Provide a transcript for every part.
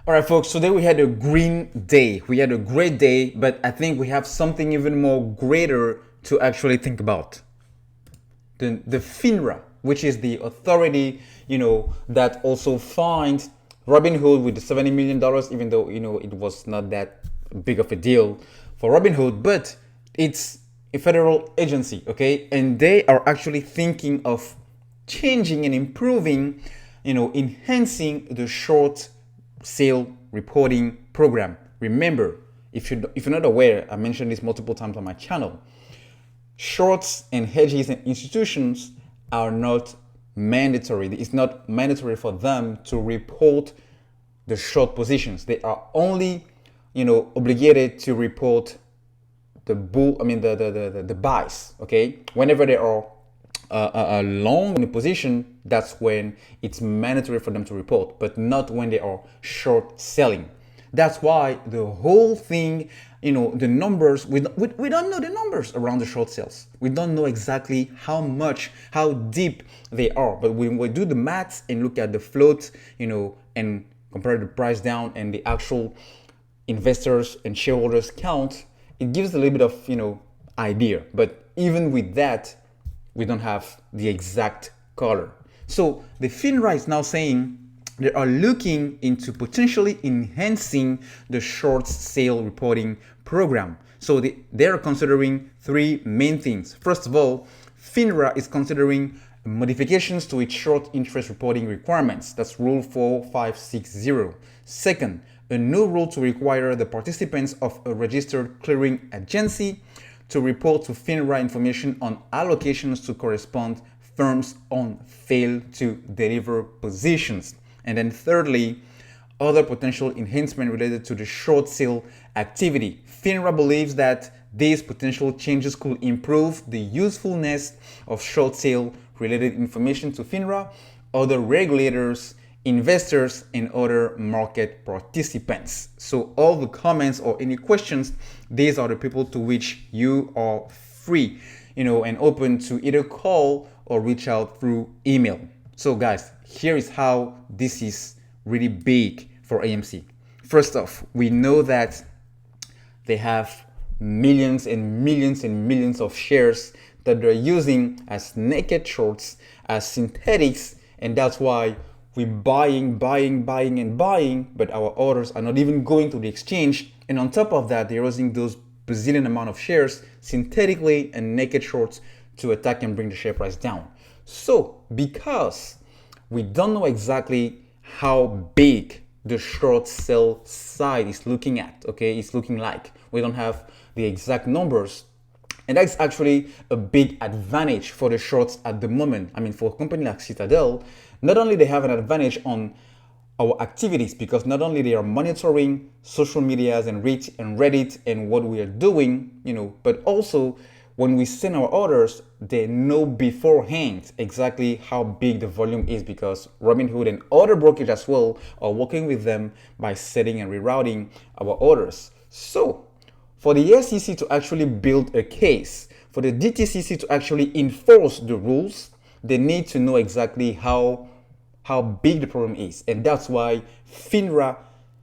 All right, folks, today we had a green day. We had a great day, but I think we have something even more greater to actually think about. The FINRA, which is the authority, that also fined Robinhood with the $70 million, even though, it was not that big of a deal for Robinhood, but it's a federal agency, okay? And they are actually thinking of changing and improving, enhancing the short sale reporting program. Remember, if you're not aware, I mentioned this multiple times on my channel. Shorts and hedges and institutions are not mandatory. It's not mandatory for them to report the short positions. They are only, obligated to report the the buys. Okay, whenever they are a long in a position, that's when it's mandatory for them to report, but not when they are short selling. That's why the whole thing, the numbers, we don't know the numbers around the short sales. We don't know exactly how deep they are. But when we do the maths and look at the float, and compare the price down and the actual investors and shareholders count, it gives a little bit of, idea. But even with that, we don't have the exact color. So the FINRA is now saying they are looking into potentially enhancing the short sale reporting program. So they are considering three main things. First of all, FINRA is considering modifications to its short interest reporting requirements. That's Rule 4560. Second, a new rule to require the participants of a registered clearing agency to report to FINRA information on allocations to correspond firms on fail to deliver positions. And then thirdly, other potential enhancement related to the short sale activity. FINRA believes that these potential changes could improve the usefulness of short sale related information to FINRA, other regulators, investors, and other market participants. So all the comments or any questions, these are the people to which you are free, and open to either call or reach out through email. So guys, here is how this is really big for AMC. First off, we know that they have millions and millions and millions of shares that they're using as naked shorts, as synthetics, and that's why we're buying, but our orders are not even going to the exchange. And on top of that, they're using those bazillion amount of shares synthetically and naked shorts to attack and bring the share price down. So because we don't know exactly how big the short sell side is looking at, okay, it's looking like. We don't have the exact numbers. And that's actually a big advantage for the shorts at the moment. I mean, for a company like Citadel, not only they have an advantage on our activities, because not only they are monitoring social medias and Reddit and what we are doing, but also when we send our orders, they know beforehand exactly how big the volume is, because Robinhood and other brokers as well are working with them by setting and rerouting our orders. So for the SEC to actually build a case, for the DTCC to actually enforce the rules, they need to know exactly how big the problem is. And that's why FINRA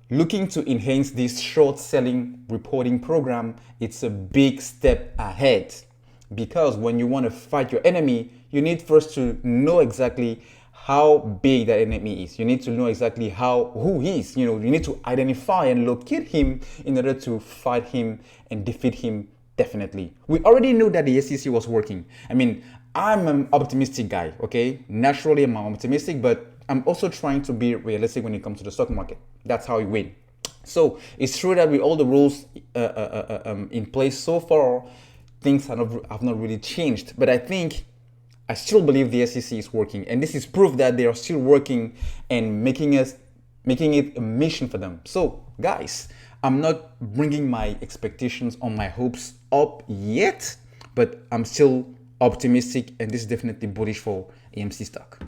looking to enhance this short selling reporting program, it's a big step ahead. Because when you want to fight your enemy, you need first to know exactly how big that enemy is. You need to know exactly who he is. You need to identify and locate him in order to fight him and defeat him definitely. We already knew that the SEC was working. I mean, I'm an optimistic guy, okay? Naturally, I'm optimistic, but I'm also trying to be realistic when it comes to the stock market. That's how you win. So it's true that with all the rules in place so far, things have not really changed. But I still believe the SEC is working, and this is proof that they are still working and making it a mission for them. So guys, I'm not bringing my expectations or my hopes up yet, but I'm still optimistic, and this is definitely bullish for AMC stock.